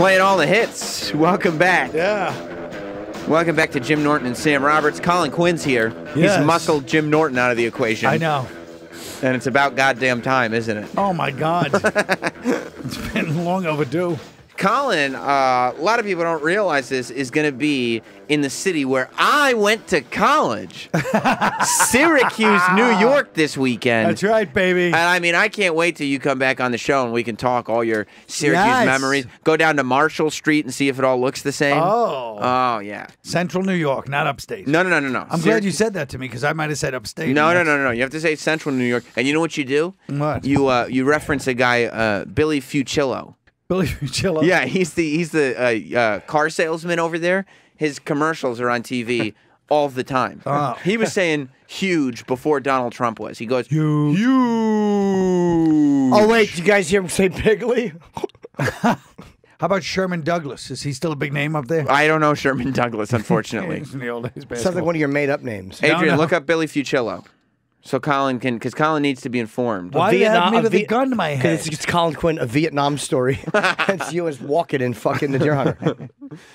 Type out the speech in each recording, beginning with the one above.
Playing all the hits. Welcome back. Yeah. Welcome back to Jim Norton and Sam Roberts. Colin Quinn's here. Yes. He's muscled Jim Norton out of the equation. I know. And it's about goddamn time, isn't it? Oh, my God. It's been long overdue. Colin, a lot of people don't realize this, is going to be in the city where I went to college. Syracuse, New York this weekend. That's right, baby. And I mean, I can't wait till you come back on the show and we can talk all your Syracuse memories. Go down to Marshall Street and see if it all looks the same. Oh, yeah. Central New York, not upstate. No. I'm glad you said that to me because I might have said upstate. No. You have to say Central New York. And you know what you do? What? You reference a guy, Billy Fucillo. Billy Fucillo? Yeah, he's the car salesman over there. His commercials are on TV all the time. Oh. He was saying huge before Donald Trump was. He goes, huge. Oh, wait, did you guys hear him say Piggly? How about Sherman Douglas? Is he still a big name up there? I don't know Sherman Douglas, unfortunately. In the old days, Sounds like one of your made-up names. Adrian, No. look up Billy Fucillo. So Colin can, because Colin needs to be informed. Why do you have me with a gun to my head? Because it's Colin Quinn, a Vietnam story. It's you as walking and fucking the deer hunter.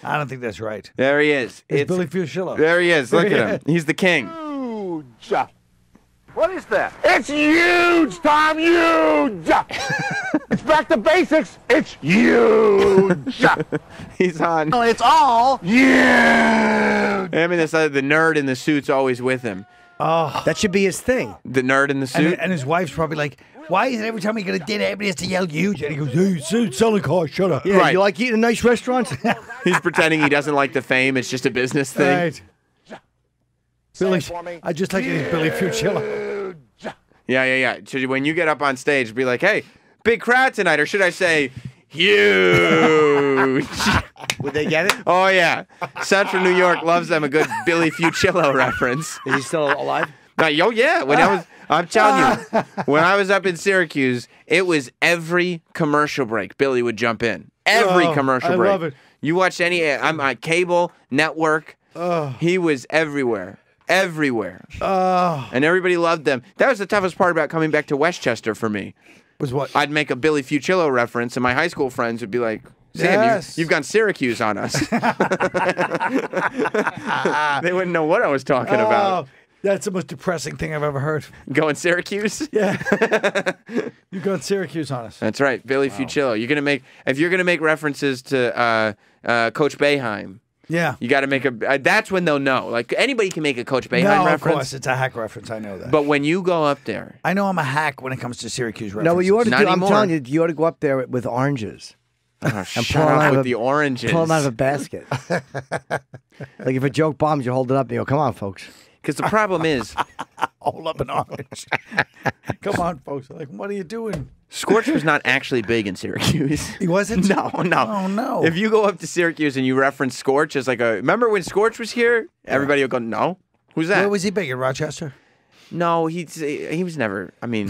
I don't think that's right. There he is. It's Billy Fucillo. There he is. Look There at he him. He's the king. Huge. What is that? It's huge, Tom, huge. It's back to basics. It's huge. He's on. Well, it's all huge. I mean, the nerd in the suit's always with him. Oh. That should be his thing. The nerd in the suit? And his wife's probably like, why is it every time we get a dinner, everybody has to yell huge? And he goes, hey, selling cars, shut up. Yeah, Right. you like eating in nice restaurants? He's pretending he doesn't like the fame. It's just a business thing. Right. Billy, I just like it as Billy Fucillo. Yeah. So when you get up on stage, be like, hey, big crowd tonight. Or should I say, huge? Would they get it? Oh, yeah. Central New York loves them a good Billy Fucillo reference. Is he still alive? Oh, yeah. I'm telling you, when I was up in Syracuse, it was every commercial break, Billy would jump in. Every commercial break. I love it. You watch I'm on cable, network. He was everywhere. Everywhere. And everybody loved them. That was the toughest part about coming back to Westchester for me. Was what? I'd make a Billy Fucillo reference, and my high school friends would be like, Sam, Yes. you've gone Syracuse on us. They wouldn't know what I was talking about. That's the most depressing thing I've ever heard. Going Syracuse? Yeah. You got Syracuse on us. That's right, Billy Fucillo. If you're gonna make references to Coach Boeheim, Yeah. you got to make that's when they'll know. Like anybody can make a Coach Boeheim No, of reference. course. It's a hack reference. I know that. But when you go up there, I know I'm a hack when it comes to Syracuse references. No, what you ought to Not do, I'm anymore. telling you, you ought to go up there with oranges. shut pull 'em up out with of the oranges. Pull them out of a basket. Like if a joke bombs, you hold it up and you go, come on, folks. Because the problem is, Hold up an orange. Come on, folks. Like, what are you doing? Scorch was not actually big in Syracuse. He wasn't? No. Oh, no. If you go up to Syracuse and you reference Scorch as remember when Scorch was here? Everybody will go, no. Who's that? Where was he big? In Rochester? No, he was never. I mean,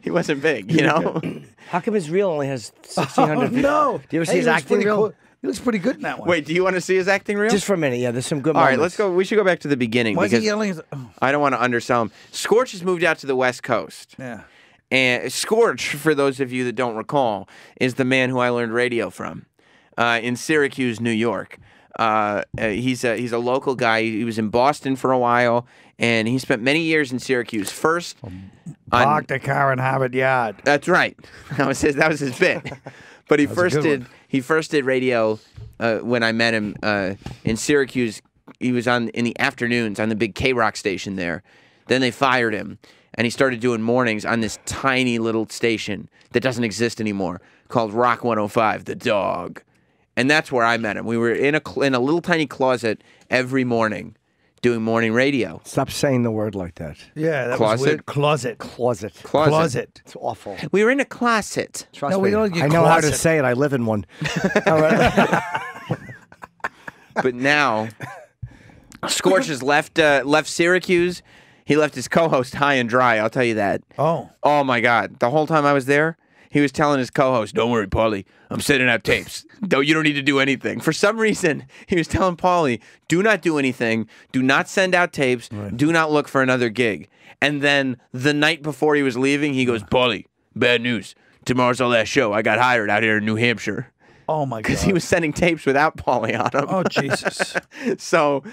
he wasn't big. You know. How come his reel only has 1,600 views? No. Do you ever Hey, see his he looks acting pretty reel? cool. He looks pretty good in that one. Wait, do you want to see his acting reel? Just for a minute, yeah. There's some good All moments. right, let's go. We should go back to the beginning Why is he because yelling? Oh, I don't want to undersell him. Scorch has moved out to the West Coast. yeah. And Scorch, for those of you that don't recall, is the man who I learned radio from in Syracuse, New York. He's a local guy. He was in Boston for a while, and he spent many years in Syracuse. First, Park the car in Harvard Yard. that's right. That was his bit. But he first did radio when I met him in Syracuse. He was in the afternoons on the big K-Rock station there. Then they fired him, and he started doing mornings on this tiny little station that doesn't exist anymore called Rock 105, The Dog. And that's where I met him. We were in a little tiny closet every morning doing morning radio. Stop saying the word like that. Yeah, that Closet? was weird. Closet. Closet. Closet. It's awful. We were in a closet. Trust No, me. we don't get I know how to closet. say it. I live in one. All right. But now, Scorch has left Syracuse. He left his co-host high and dry, I'll tell you that. Oh. Oh, my God. The whole time I was there, he was telling his co-host, don't worry, Paulie, I'm setting up tapes. You don't need to do anything. For some reason, he was telling Paulie, do not do anything. Do not send out tapes. Right. Do not look for another gig. And then the night before he was leaving, he goes, Paulie, bad news. Tomorrow's our last show. I got hired out here in New Hampshire. Oh my God! Because he was sending tapes without Paulie on them. Oh Jesus! So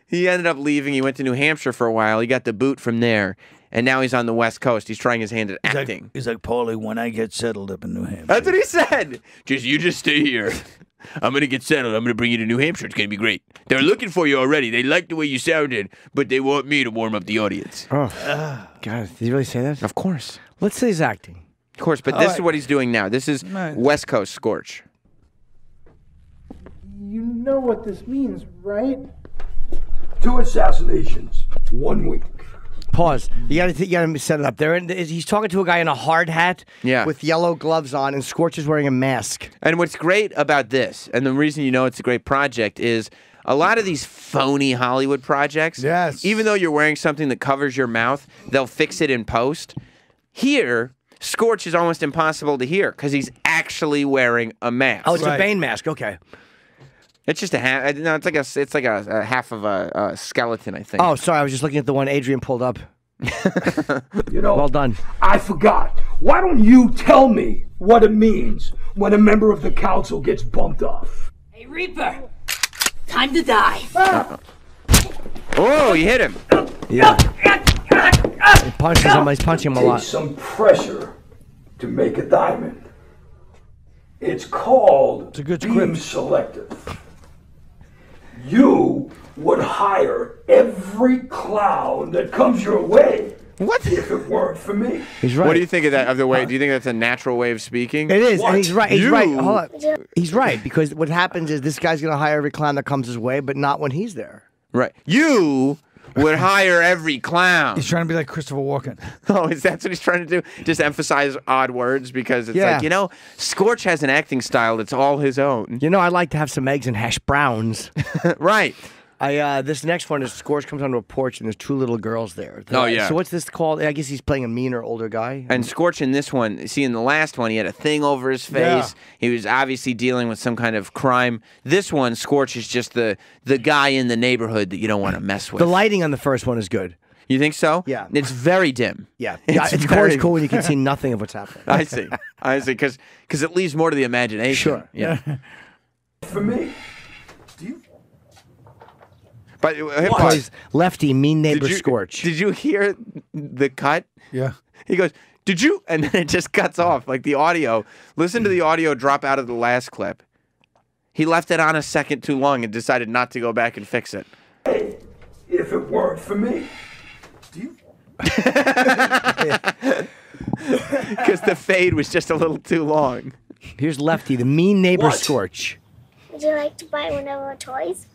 he ended up leaving. He went to New Hampshire for a while. He got the boot from there, and now he's on the West Coast. He's trying his hand at acting. He's like, Paulie, when I get settled up in New Hampshire. That's what he said. You just stay here. I'm gonna get settled. I'm gonna bring you to New Hampshire. It's gonna be great. They're looking for you already. They like the way you sounded, but they want me to warm up the audience. Oh, God, did he really say that? Of course. Let's say he's acting. Of course, but this is what he's doing now. This is West Coast Scorch. You know what this means, right? 2 assassinations, 1 week. Pause. You gotta set it up. He's talking to a guy in a hard hat with yellow gloves on, and Scorch is wearing a mask. And what's great about this, and the reason you know it's a great project, is a lot of these phony Hollywood projects, even though you're wearing something that covers your mouth, they'll fix it in post. Here, Scorch is almost impossible to hear because he's actually wearing a mask. Oh, it's a Bane mask. Okay. It's just a half. No, it's like a half of a skeleton, I think. Oh, sorry. I was just looking at the one Adrian pulled up. You know, well done. I forgot. Why don't you tell me what it means when a member of the council gets bumped off? Hey, Reaper. Time to die. Oh, he hit him. Yeah. He punches him. He's punching him a lot. Takes some pressure to make a diamond. It's called being selective. You would hire every clown that comes your way. What? If it weren't for me. He's right. What do you think of that? Of the way? Do you think that's a natural way of speaking? It is, and he's right. He's right. Hold on. He's right because what happens is this guy's going to hire every clown that comes his way, but not when he's there. Right. You would hire every clown. He's trying to be like Christopher Walken. Oh, is that what he's trying to do? Just emphasize odd words because it's like, you know, Scorch has an acting style that's all his own. You know, I like to have some eggs and hash browns. Right. This next one is Scorch comes onto a porch and there's 2 little girls there. Oh, yeah. So what's this called? I guess he's playing a meaner older guy. And Scorch in this one, see, in the last one, he had a thing over his face. Yeah. He was obviously dealing with some kind of crime. This one, Scorch is just the guy in the neighborhood that you don't want to mess with. The lighting on the first one is good. You think so? Yeah. It's very dim. Yeah. It's very cool when you can see nothing of what's happening. I see. Because it leaves more to the imagination. Sure. Yeah. For me. But plays Lefty, mean neighbor Scorch. Did you hear the cut? Yeah. He goes, "Did you?" And then it just cuts off. Like the audio. Listen to the audio drop out of the last clip. He left it on a second too long and decided not to go back and fix it. Hey, if it weren't for me. Because the fade was just a little too long. Here's Lefty, the mean neighbor Scorch. Would you like to buy one of our toys?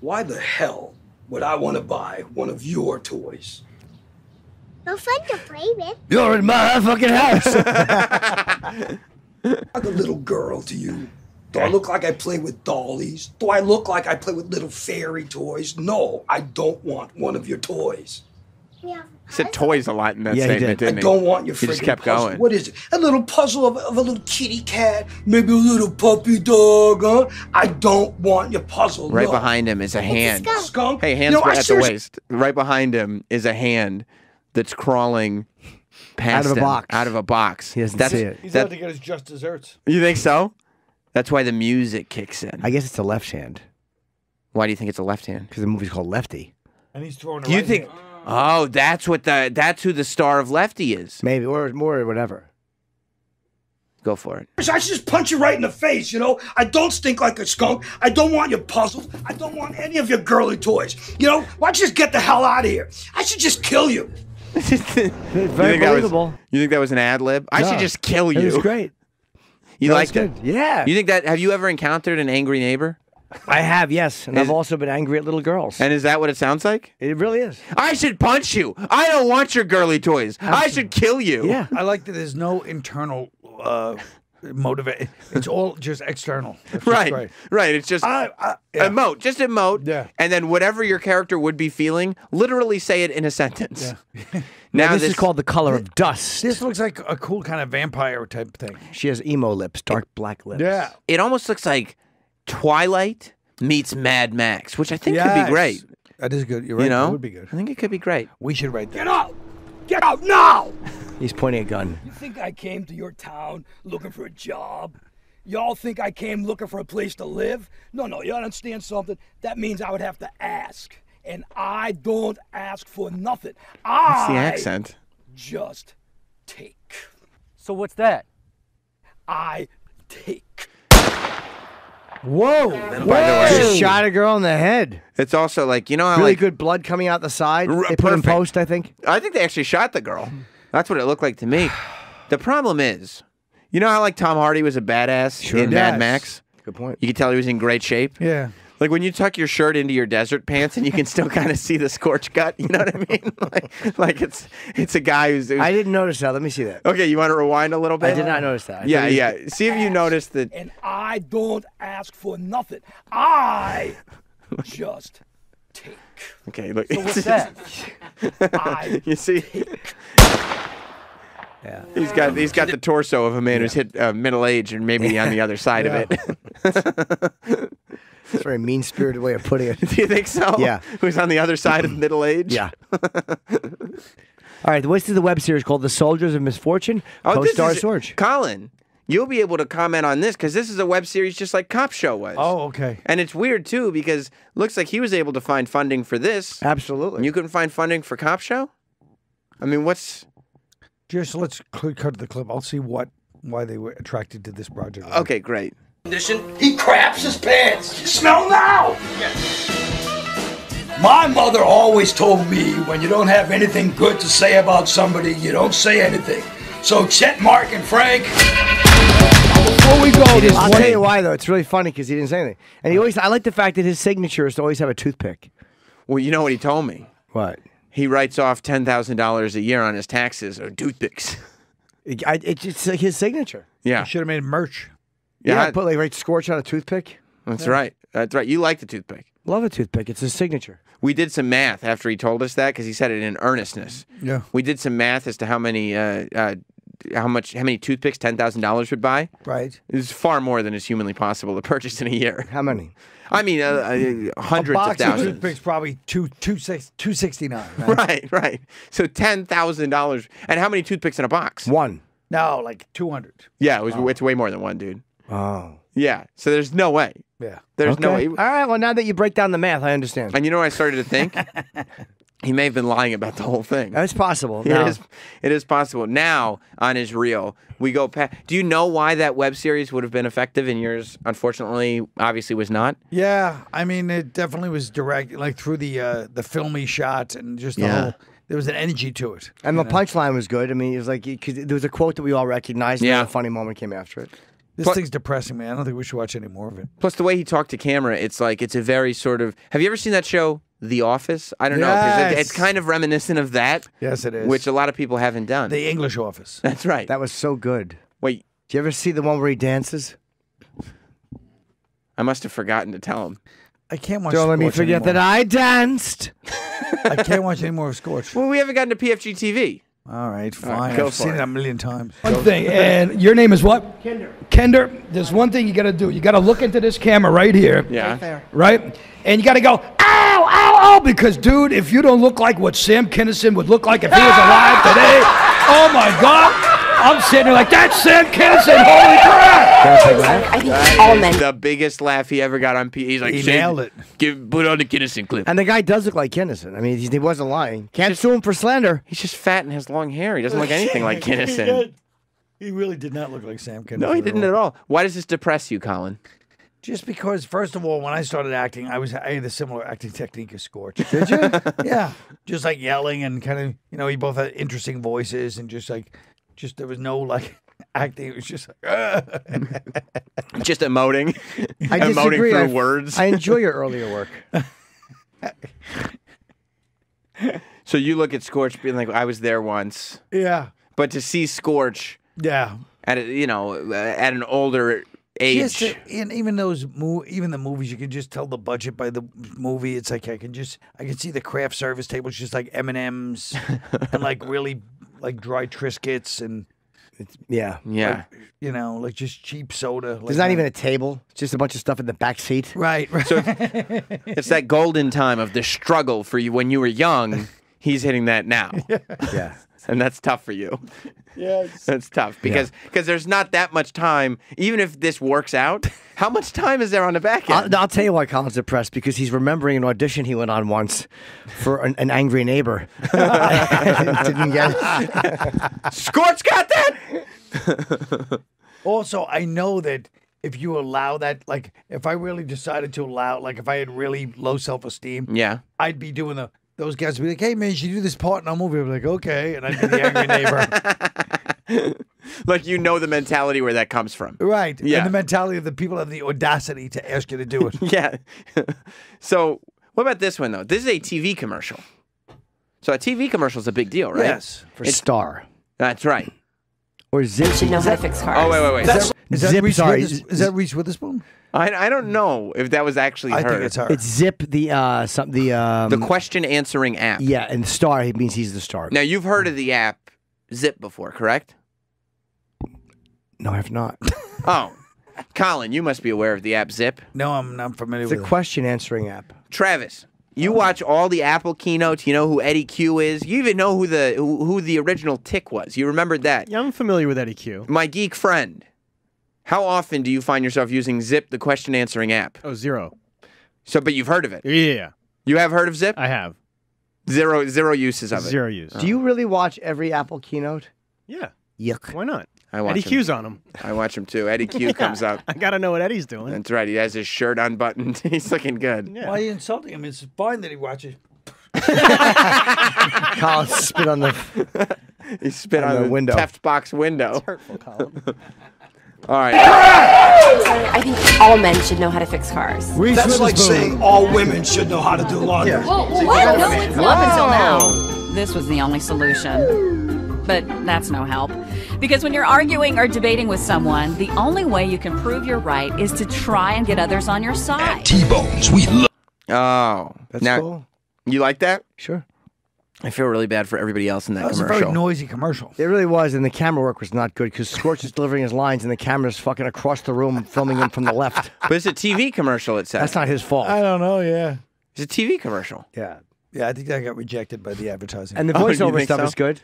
Why the hell would I want to buy one of your toys? No fun to play with. You're in my fucking house. I'm a little girl to you. Do I look like I play with dollies? Do I look like I play with little fairy toys? No, I don't want one of your toys. Yeah. He said toys a lot in that statement, didn't he? I don't want your He just friggin' kept puzzle. going. What is it? A little puzzle of a little kitty cat, maybe a little puppy dog, huh? I don't want your puzzle. Right no. behind him is a hand. skunk. Skunk? Hey, hands at the waist. Right behind him is a hand that's crawling past Out of a him, box. Out of a box. He doesn't see it. He's out to get his just desserts. You think so? That's why the music kicks in. I guess it's a left hand. Why do you think it's a left hand? Because the movie's called Lefty. And he's throwing a Do you right think? hand. Oh, that's who the star of Lefty is. Maybe, or more, or whatever. Go for it. I should just punch you right in the face, you know? I don't stink like a skunk. I don't want your puzzles. I don't want any of your girly toys. You know, why don't you just get the hell out of here? I should just kill you. Very believable. You think that was an ad lib? I should just kill you. It was great. You liked it? Yeah. You think that? Have you ever encountered an angry neighbor? I have, yes. And I've also been angry at little girls. And is that what it sounds like? It really is. I should punch you. I don't want your girly toys. I should kill you. Yeah. I like that there's no internal motivate. It's all just external. That's Right. just great. Right. It's just emote. Just emote. Yeah. And then whatever your character would be feeling, literally say it in a sentence. Yeah. Now this is called The Color of Dust. This looks like a cool kind of vampire type thing. She has emo lips, dark black lips. Yeah. It almost looks like Twilight meets Mad Max, which I think could be great. That is good. You're right. You know? That would be good. I think it could be great. We should write that. Get out! Get out now! He's pointing a gun. You think I came to your town looking for a job? Y'all think I came looking for a place to live? No, you understand something? That means I would have to ask. And I don't ask for nothing. What's the accent? Just take. So what's that? I take. Whoa! Just shot a girl in the head. It's also like, you know how really good blood coming out the side. They put in post, I think. I think they actually shot the girl. That's what it looked like to me. The problem is, you know how like Tom Hardy was a badass in Mad Max? Good point. You could tell he was in great shape. Yeah. Like when you tuck your shirt into your desert pants and you can still kind of see the scorch gut. You know what I mean? like it's a guy who's I didn't notice that. Let me see that. Okay, you want to rewind a little bit? I did not notice that. Yeah. See if you noticed that. And I don't ask for nothing. I just take. Okay, look. So what's that? You see? Take. Yeah. He's got the torso of a man who's hit middle age and maybe on the other side of it. That's a very mean-spirited way of putting it. Do you think so? Yeah. Who's on the other side of middle age? Yeah. All right, this is the web series called The Soldiers of Misfortune. Co-star Scorch. Colin, you'll be able to comment on this because this is a web series just like Cop Show was. Oh, okay. And it's weird, too, because looks like he was able to find funding for this. Absolutely. You couldn't find funding for Cop Show? I mean, what's... Just let's cut the clip. I'll see why they were attracted to this project. Okay, great. He craps his pants. You smell now. My mother always told me when you don't have anything good to say about somebody, you don't say anything. So Chet, Mark, and Frank, before we go, I'll tell you why, though. It's really funny because he didn't say anything. And I like the fact that his signature is to always have a toothpick. Well, you know what he told me? What? He writes off $10,000 a year on his taxes or toothpicks. It's like his signature. Yeah. You should have made merch. Yeah, put like Scorch on a toothpick. That's right. That's right. You like the toothpick. Love a toothpick. It's his signature. We did some math after he told us that because he said it in earnestness. Yeah. We did some math as to how many toothpicks $10,000 would buy. Right. It's far more than is humanly possible to purchase in a year. How many? I mean, hundreds of Of thousands. toothpicks probably $269. Right. So $10,000. And how many toothpicks in a box? One. No, like 200. Yeah, it's way more than one, dude. Oh. Yeah. So there's no way. Yeah. There's no way. All right. Well, now that you break down the math, I understand. And you know what I started to think? He may have been lying about the whole thing. That's possible. It is possible. Now, on his reel, we go past. Do you know why that web series would have been effective and yours, unfortunately, obviously was not? Yeah. I mean, it definitely was direct, like through the filmy shots and just the whole. There was an energy to it. And the punchline was good. I mean, it was like, cause there was a quote that we all recognized. And a funny moment came after it. This thing's depressing, man. I don't think we should watch any more of it. Plus, the way he talked to camera, it's like, it's a very sort of. Have you ever seen that show, The Office? I don't know. 'Cause it's kind of reminiscent of that. Yes, it is. Which a lot of people haven't done. The English Office. That's right. That was so good. Wait. Do you ever see the one where he dances? I must have forgotten to tell him. I can't watch Don't let me Scorch forget anymore. that I danced. I can't watch any more of Scorch. Well, we haven't gotten to PFG TV. All right, fine. right, go I've for seen it. it a million times. One thing, and your name is what? Kender. There's one thing you got to do. You got to look into this camera right here. Yeah. Right? And you got to go, ow, ow, ow, because, dude, if you don't look like what Sam Kinison would look like if he was alive today, oh, my God. I'm sitting there like, that's Sam Kinison, holy crap. The biggest laugh he ever got on P. He's like, He nailed it. Put on the Kinison clip. And the guy does look like Kinnison. I mean, he wasn't lying. Can't sue him for slander. He's just fat and has long hair. He doesn't look anything like Kinnison. He really did not look like Sam Kinison. No, he didn't at all. Why does this depress you, Colin? Just because, first of all, when I started acting, I had a similar acting technique as Scorch. Did you? Yeah. Just like yelling and kind of, we both had interesting voices and just there was no like acting. It was just like, Just emoting. I emoting disagree. through words. I enjoy your earlier work. So you look at Scorch being like, I was there once. yeah. But to see Scorch Yeah. at at an older age. And even even the movies, you can just tell the budget by the movie. It's like I can see the craft service tables just like M&Ms and like really like dry Triscuits and Yeah. like just cheap soda. There's not even a table. It's just a bunch of stuff in the back seat. Right. So it's that golden time of the struggle for you when you were young. He's hitting that now. Yeah. And that's tough for you. Yes. That's tough because there's not that much time. Even if this works out, how much time is there on the back end? I'll tell you why Colin's depressed, because he's remembering an audition he went on once for an angry neighbor. Didn't get it. Scorch got that? Also, I know that if you allow that, like, if I really decided to allow, like, if I had really low self-esteem, I'd be doing those guys would be like, hey, man, you should do this part in our movie. I'd be like, okay. And I'd be the angry neighbor. Like, you know the mentality where that comes from. Right. Yeah. And the mentality of the people have the audacity to ask you to do it. Yeah. So, what about this one, though? This is a TV commercial. So, a TV commercial is a big deal, right? Yes. For Star. That's right. Or Zip. Should know how to fix cars. Oh, wait. Is that Reese Witherspoon? I don't know if that was actually her. I think it's her. It's Zip, the question answering app. Yeah, and Star, it means he's the star. Now, you've heard of the app Zip before, correct? No, I have not. Oh. Colin, you must be aware of the app Zip. No, I'm not familiar It's with a it. question answering app. Travis, you watch all the Apple keynotes. You know who Eddie Q is. You even know who the original Tick was. You remembered that. Yeah, I'm familiar with Eddie Q. My geek friend. How often do you find yourself using Zip, the question answering app? Oh, zero. So, but you've heard of it. Yeah. You have heard of Zip? I have. Zero uses of it. Zero use. Do you really watch every Apple keynote? Yeah. Yuck. Why not? I watch Eddie him. Q's on him. I watch him too. Eddie Q comes up. I gotta know what Eddie's doing. That's right. He has his shirt unbuttoned. He's looking good. Yeah. Why are you insulting him? It's fine that he watches. Colin spit on the He spit on the window. Teft box window. It's hurtful, Colin. All right. I think all men should know how to fix cars. That's like saying all women should know how to do laundry. Well, what? No, it's not. Up until now, this was the only solution. But that's no help. Because when you're arguing or debating with someone, the only way you can prove you're right is to try and get others on your side. T-Bones, we love. Oh. That's now, cool. You like that? Sure. I feel really bad for everybody else in that That was a commercial. very noisy commercial. It really was, and the camera work was not good because Scorch is delivering his lines and the camera's fucking across the room filming him from the left. But it's a TV commercial, it says. That's not his fault. I don't know, yeah. It's a TV commercial. Yeah. Yeah, I think that got rejected by the advertising. And the Oh, you voiceover think stuff so? is good.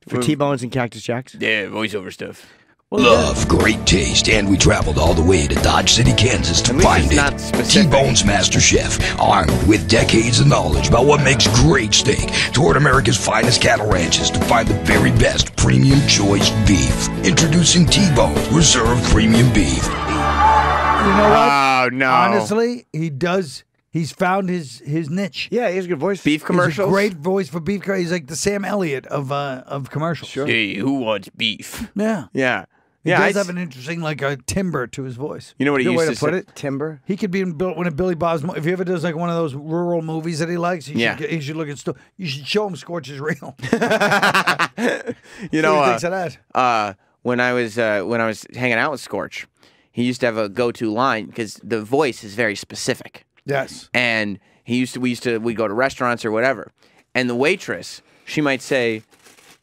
For T-Bones and Cactus Jacks. Yeah, voiceover stuff. Love, great taste, and we traveled all the way to Dodge City, Kansas to At least find it's not it. specific. T-Bone's master chef, armed with decades of knowledge about what makes great steak, toured America's finest cattle ranches to find the very best premium choice beef. Introducing T-Bone's Reserve Premium Beef. You know what? Oh, no. Honestly, he does. He's found his niche. Yeah, he has a good voice. Beef commercials? He's a great voice for beef. He's like the Sam Elliott of commercials. Sure. Hey, who wants beef? Yeah. Yeah. He Yeah, does have an interesting, like, a timbre to his voice. You know what he Good way used to to put say? it. Timber. He could be in one of Billy Bob's. If he ever does like one of those rural movies that he likes, he should look at. You should show him Scorch is real. You know, what he thinks of that. when I was hanging out with Scorch, he used to have a go-to line because the voice is very specific. Yes. And we'd go to restaurants or whatever, and the waitress, she might say,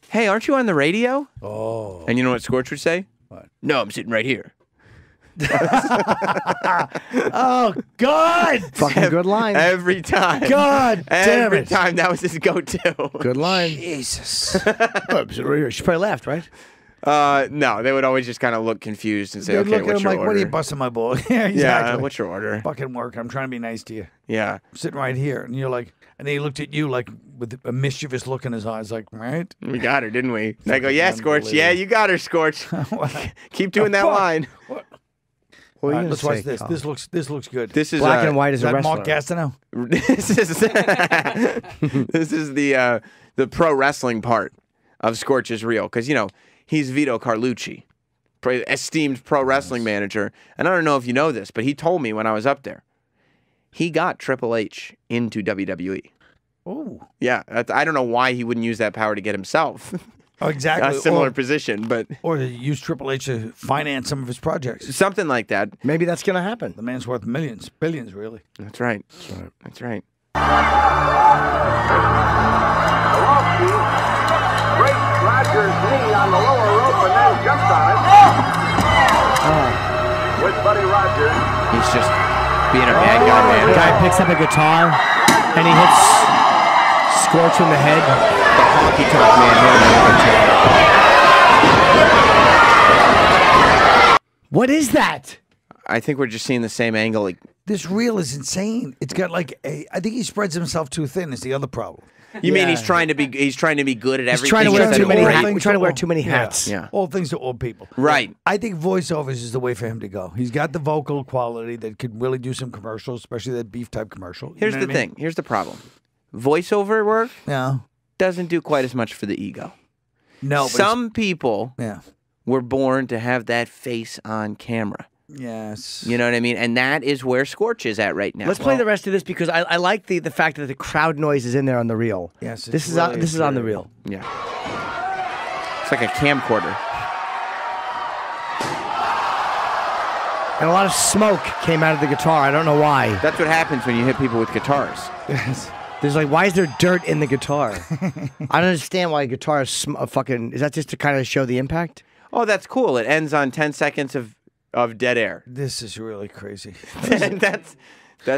"Hey, aren't you on the radio?" Oh. And you know what Scorch would say? What? No, I'm sitting right here. Oh God! Fucking good line. Every time. God damn Every it! time that was his go-to. Good line. Jesus. She probably laughed, right? No, they would always just kind of look confused and say, They'd "Okay, look at what's him your like, order?" "What are you busting my ball?" Yeah, exactly. Yeah, what's your order? Fucking work. I'm trying to be nice to you. Yeah. I'm sitting right here, and you're like, and he looked at you like with a mischievous look in his eyes, like, right? We got her, didn't we? And I go, "Yeah, Scorch. Yeah, you got her, Scorch. Keep doing that line." What? What All are you right, let's gonna watch say, this. Colin? This looks good. This is Black and white Is as a that wrestler. Mark Gastineau? This is the pro wrestling part of Scorch is real because he's Vito Carlucci, esteemed pro wrestling manager, and I don't know if you know this, but he told me when I was up there, he got Triple H into WWE. Oh, Yeah, I don't know why he wouldn't use that power to get himself oh, exactly. a similar position, but Or to use Triple H to finance some of his projects. something like that. Maybe that's gonna happen. The man's worth millions, billions, really. That's right. That's right. Great Rogers knee on the lower rope and then jumped on it. With Buddy Rogers. He's just being a bad guy, man. The guy picks up a guitar and he hits Scorch in the head. The honky tonk man. What is that? I think we're just seeing the same angle. Like, this reel is insane. It's got like I think he spreads himself too thin. Is the other problem. You mean he's trying to be good at everything? He's trying to wear too many hats. We're trying to wear too many hats. Yeah. All things to all people. Right. I think voiceovers is the way for him to go. He's got the vocal quality that could really do some commercials, especially that beef type commercial. Here's the thing. Here's the problem. Voiceover work No. doesn't do quite as much for the ego. No. But Some people yeah. were born to have that face on camera. Yes. You know what I mean? And that is where Scorch is at right now. Let's play the rest of this because I like the fact that the crowd noise is in there on the reel. Yes. This is on the reel. Yeah. It's like a camcorder. And a lot of smoke came out of the guitar. I don't know why. That's what happens when you hit people with guitars. Yes. There's like, why is there dirt in the guitar? I don't understand why a guitar is fucking. Is that just to kind of show the impact? Oh, that's cool. It ends on 10 seconds of dead air. This is really crazy. And that's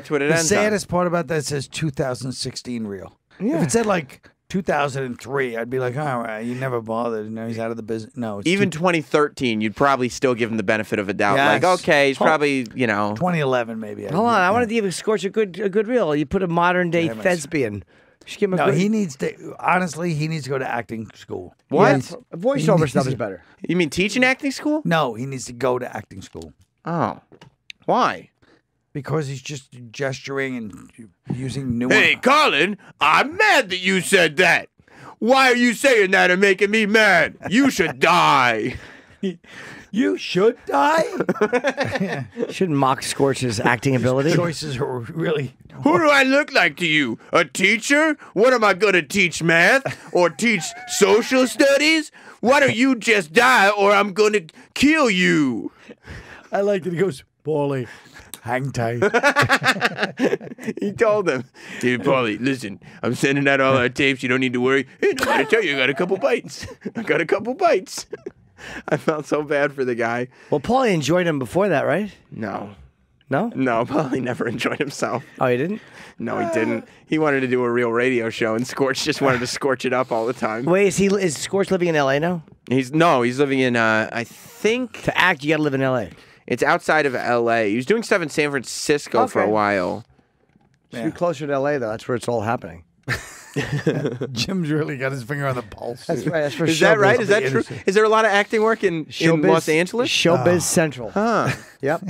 what it The ends saddest part about that says 2016 reel. Yeah. If it said like 2003, I'd be like, all right, you never bothered. No, he's out of the business. No, it's Even 2013, you'd probably still give him the benefit of a doubt. Yes. Like, okay, he's probably, 2011 maybe. Hold on, I want to give Scorch a good reel. You put a modern day Damn it. thespian. You should give him a No, good... he needs to. Honestly, he needs to go to acting school. What? He's- Voiceover he stuff needs- is better. You mean teaching acting school? No, he needs to go to acting school Oh. Why? because he's just gesturing and using new. Hey, Colin, I'm mad that you said that. Why are you saying that and making me mad? You should die. You should die. Shouldn't mock Scorch's acting ability. Choices are really. Who do I look like to you? A teacher? What am I going to teach math or teach social studies? Why don't you just die or I'm going to kill you? I like that he goes, Paulie, hang tight. He told him, dude, Paulie, listen, I'm sending out all our tapes. You don't need to worry. Hey, I gotta tell you, I got a couple bites. I felt so bad for the guy. Well, Paulie enjoyed him before that, right? No. No? No, Paulie never enjoyed himself. Oh, he didn't? No, he didn't. He wanted to do a real radio show, and Scorch just wanted to scorch it up all the time. Wait, is Scorch living in L.A. now? He's living in, I think... To act, you got to live in L.A. It's outside of L.A. He was doing stuff in San Francisco for a while. Should be closer to L.A., though. That's where it's all happening. Jim's really got his finger on the pulse. That's right. That's for Is that right? Is that true? Is there a lot of acting work in Los Angeles? Showbiz Central. Huh. Yep.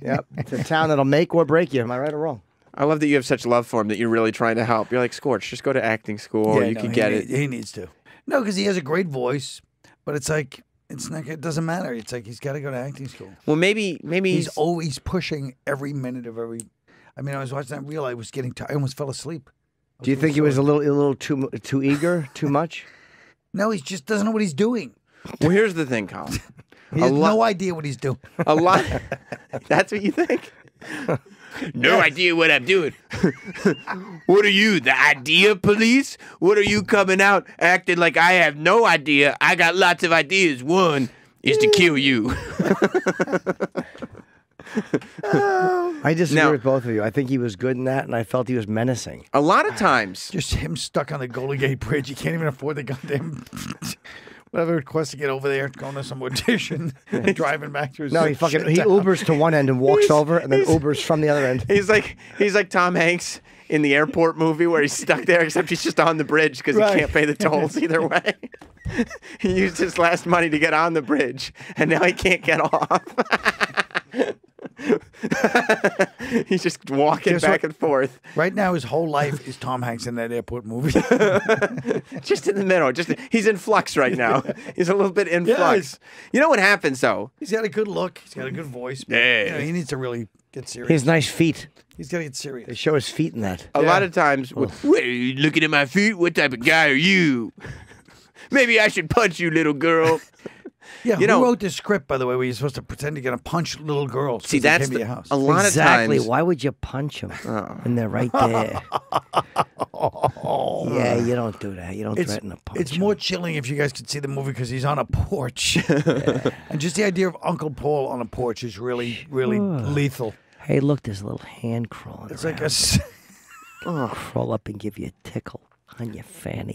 Yep. It's a town that'll make or break you. Am I right or wrong? I love that you have such love for him that you're really trying to help. You're like, Scorch, just go to acting school. You can get it. He needs to. No, because he has a great voice, but it's like it's not. It doesn't matter. It's like he's got to go to acting school. Well, maybe he's always pushing every minute of every. I mean, I was watching that reel. I was getting tired. I almost fell asleep. Do you think he was a little too eager, too much? No, he just doesn't know what he's doing. Well, here's the thing, Colin. He has no idea what he's doing. A lot. That's what you think? No idea what I'm doing. What are you, the idea police? What are you coming out acting like I have no idea? I got lots of ideas. One is to kill you. I disagree with both of you. I think he was good in that, and I felt he was menacing. A lot of times. Just him stuck on the Golden Gate Bridge. He can't even afford the goddamn... Whatever it costs to get over there, going to some audition, driving back to his... No, he Ubers to one end and walks over, and then Ubers from the other end. He's like Tom Hanks in the airport movie where he's stuck there, except he's just on the bridge because he can't pay the tolls either way. He used his last money to get on the bridge, and now he can't get off. He's just walking back and forth. Right now, his whole life is Tom Hanks in that airport movie. Just in the middle. He's in flux right now. He's a little bit in flux. You know what happens, though? He's got a good look. He's got a good voice. But, he needs to really get serious. He has nice feet. He's got to get serious. They show his feet in that. A lot of times, what are you looking at my feet? What type of guy are you? Maybe I should punch you, little girl. Yeah, who wrote this script, by the way, where you're supposed to pretend you're going to punch little girls? See, that's your house. a lot of Exactly. times. Why would you punch them? And they're right there. Yeah, you don't do that. You don't threaten to punch It's more chilling if you guys could see the movie because he's on a porch. And just the idea of Uncle Paul on a porch is really, really lethal. Hey, look, there's a little hand crawling It's around. like a... Crawl up and give you a tickle. On your fanny.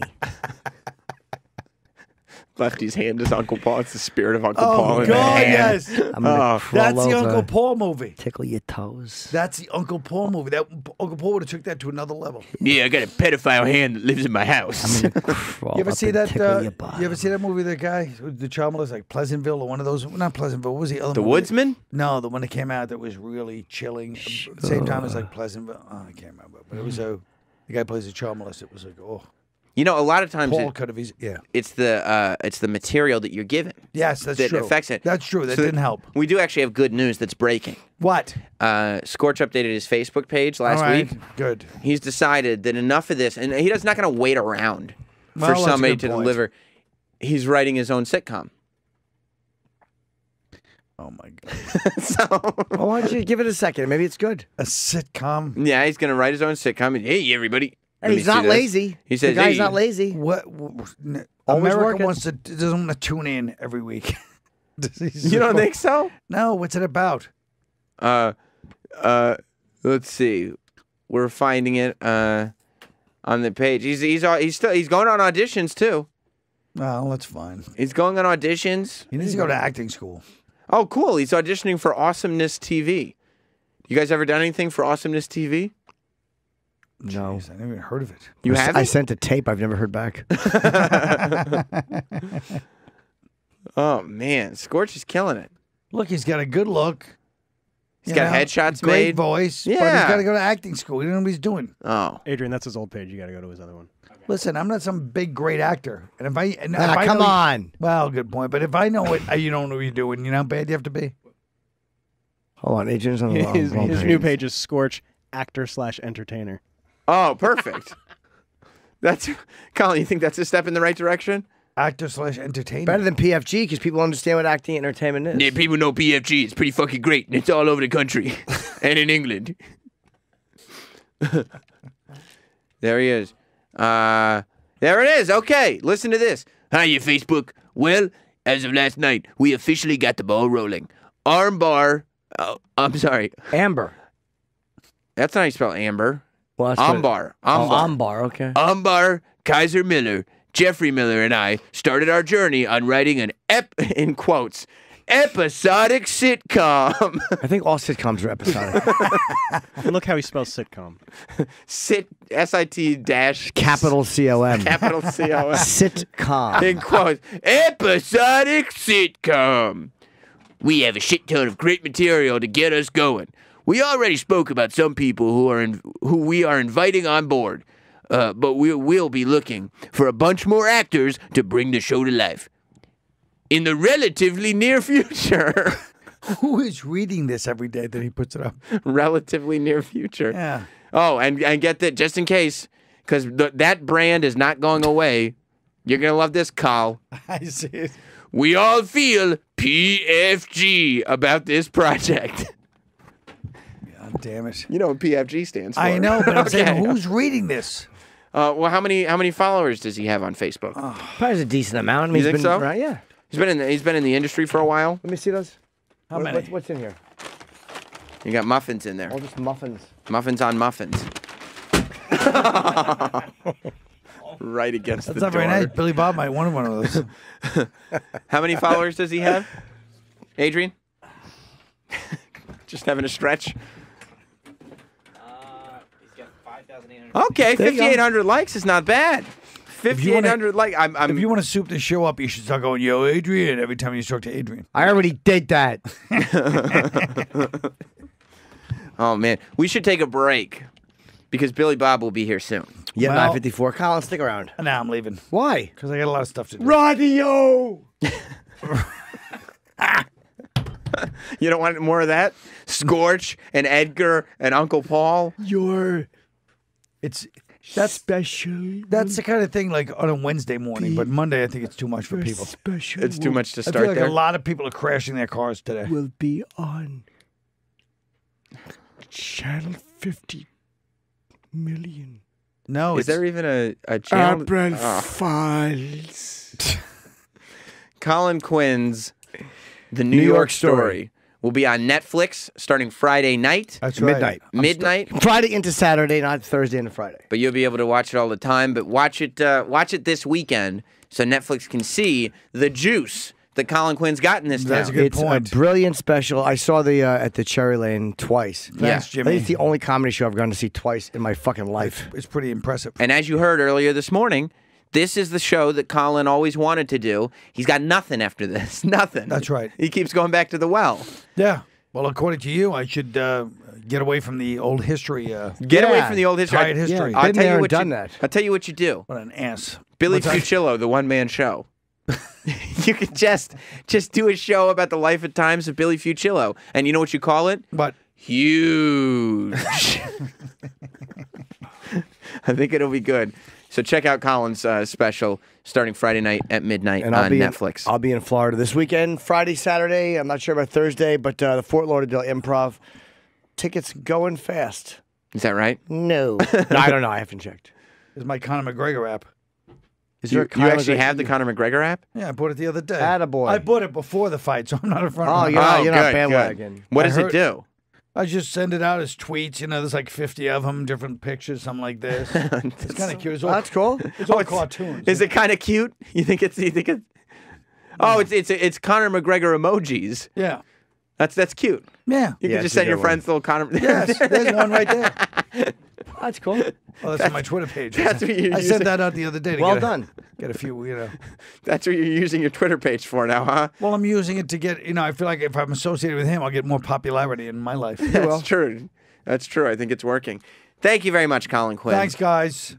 Lefty's hand is Uncle Paul. It's the spirit of Uncle Oh, Paul. in God, the hand. yes. I'm gonna crawl That's the over, Uncle Paul movie. Tickle your toes. That's the Uncle Paul movie. That Uncle Paul would have took that to another level. Yeah, I got a pedophile hand that lives in my house. I'm gonna crawl You ever up see and that? tickle your bottom. You ever see that movie? The guy, the child molester, like Pleasantville or one of those? Not Pleasantville. What was the other? The movie? Woodsman? No, the one that came out that was really chilling. At the same time as like Pleasantville. Oh, I can't remember, but it was the guy plays a child molester. It was like, oh, You know, a lot of times Paul could have yeah. it's the material that you're given. Yes, that's that true. affects it. That's true. That So didn't help. We do actually have good news that's breaking. What? Scorch updated his Facebook page last All right, week. good. He's decided that enough of this, and he's not going to wait around Well, for that's a somebody good to point. deliver. He's writing his own sitcom. Oh my God. So, well, why don't you give it a second? Maybe it's good. A sitcom? Yeah, he's going to write his own sitcom. And, hey, everybody. Hey, he's not lazy. He says, the guy's hey, not lazy. What? Always America working. doesn't want to tune in every week. You don't think so? No. What's it about? Let's see. We're finding it on the page. He's going on auditions too. Well, that's fine. He's going on auditions. He needs to go to acting school. Oh, cool. He's auditioning for Awesomeness TV. You guys ever done anything for Awesomeness TV? No. Jeez, I never even heard of it. You haven't? I sent a tape. I've never heard back. Oh, man. Scorch is killing it. Look, he's got a good look. He's got headshots great made. voice. But Yeah. he's got to go to acting school. He doesn't know what he's doing. Oh. Adrian, that's his old page. You got to go to his other one. Listen, I'm not some big, great actor. And if I come on. Well, good point. But if I know it, you don't know what you're doing. You know how bad you have to be? Hold on, Adrian's on the wrong His page. new page is Scorch, actor/entertainer. Oh, perfect. That's Colin, you think that's a step in the right direction? Actor/entertainer. Better than PFG because people understand what acting and entertainment is. Yeah, people know PFG. It's pretty fucking great, and it's all over the country and in England. There he is. There it is. Okay, listen to this. Hiya, Facebook. Well, as of last night, we officially got the ball rolling. Armbar. Oh, I'm sorry. Amber. That's not how you spell Amber. Well, that's Ambar. Oh, Ambar, okay. Ambar, Kaiser Miller, Jeffrey Miller, and I started our journey on writing an in quotes, episodic sitcom. I think all sitcoms are episodic. And look how he spells sitcom. S-I-T dash Capital C-O-M. capital C-O-M. Sitcom. In quotes, episodic sitcom. We have a shit ton of great material to get us going. We already spoke about some people who we are inviting on board, but we'll be looking for a bunch more actors to bring the show to life in the relatively near future. Who is reading this every day that he puts it up? Relatively near future. Yeah. Oh, and get that just in case, because that brand is not going away. You're gonna love this, Carl. I see it. We all feel PFG about this project. God damn it. You know what PFG stands for. I know, but I'm Okay. saying, who's reading this? Well, how many followers does he have on Facebook? Probably a decent amount. I mean, You he's think been, so? Right, yeah. He's been in the industry for a while. Let me see those. How many? What's in here? You got muffins in there. All just muffins. Muffins on muffins. Right against That's the not door. very nice. Billy Bob might want one of those. How many followers does he have? Adrian? Just having a stretch. He's got 5,800. Okay, There you go. 5,800 likes is not bad. 5,800 likes. If you want to soup the show up, you should start going, yo, Adrian, every time you talk to Adrian. I already did that. Oh, man. We should take a break because Billy Bob will be here soon. Yeah, Well- 954. Colin, stick around. Now I'm leaving Why? because I got a lot of stuff to do. Radio. You don't want more of that? Scorch and Edgar and Uncle Paul? That's special. That's the kind of thing like on a Wednesday morning, but Monday I think it's too much for people. Special. It's too much to I feel start like there. a lot of people are crashing their cars today. Will be on channel 50 million. No, Is there even a channel? April Oh. Files. Colin Quinn's The New York Story will be on Netflix starting Friday night. That's right. Midnight. Friday into Saturday, not Thursday into Friday. But you'll be able to watch it all the time. But watch it this weekend so Netflix can see the juice that Colin Quinn's got in this town. That's a good It's point. a brilliant special. I saw the at the Cherry Lane twice. Thanks, I Jimmy. think it's the only comedy show I've gone to see twice in my fucking life. It's pretty impressive. And as you heard earlier this morning, this is the show that Colin always wanted to do. He's got nothing after this. Nothing. That's right. He keeps going back to the well. Yeah. Well, according to you, I should get away from the old history. Get away from the old history. Tired history. Been there and done that. I'll tell you what you do. What an ass. Billy What's that? Fucillo, the one-man show. You could just do a show about the life and times of Billy Fucillo. And you know what you call it? What? Huge. I think it'll be good. So check out Colin's special starting Friday night at midnight on Netflix. I'll be in Florida this weekend, Friday, Saturday. I'm not sure about Thursday, but the Fort Lauderdale Improv. Tickets going fast. Is that right? No. No, I don't know. I haven't checked. Is my Conor McGregor app. Is there You actually have the Conor McGregor app? Yeah, I bought it the other day. Attaboy. I bought it before the fight, so I'm not in front of it. You're not good, bandwagon. good. What does it do? I just send it out as tweets. You know, there's like 50 of them, different pictures, something like this. It's kind of cute. It's all, That's cool. It's all cartoons. Is it kind of cute? You think it's? Oh, it's Conor McGregor emojis. Yeah. That's cute. Yeah. You can just send your friends little Conor. Yes, there's one right there. That's cool. Oh, that's on my Twitter page. That's what you're I using. sent that out the other day. To Well done. Get a few, you know. That's what you're using your Twitter page for now, huh? Well, I'm using it to get, you know, I feel like if I'm associated with him, I'll get more popularity in my life. That's true. That's true. I think it's working. Thank you very much, Colin Quinn. Thanks, guys.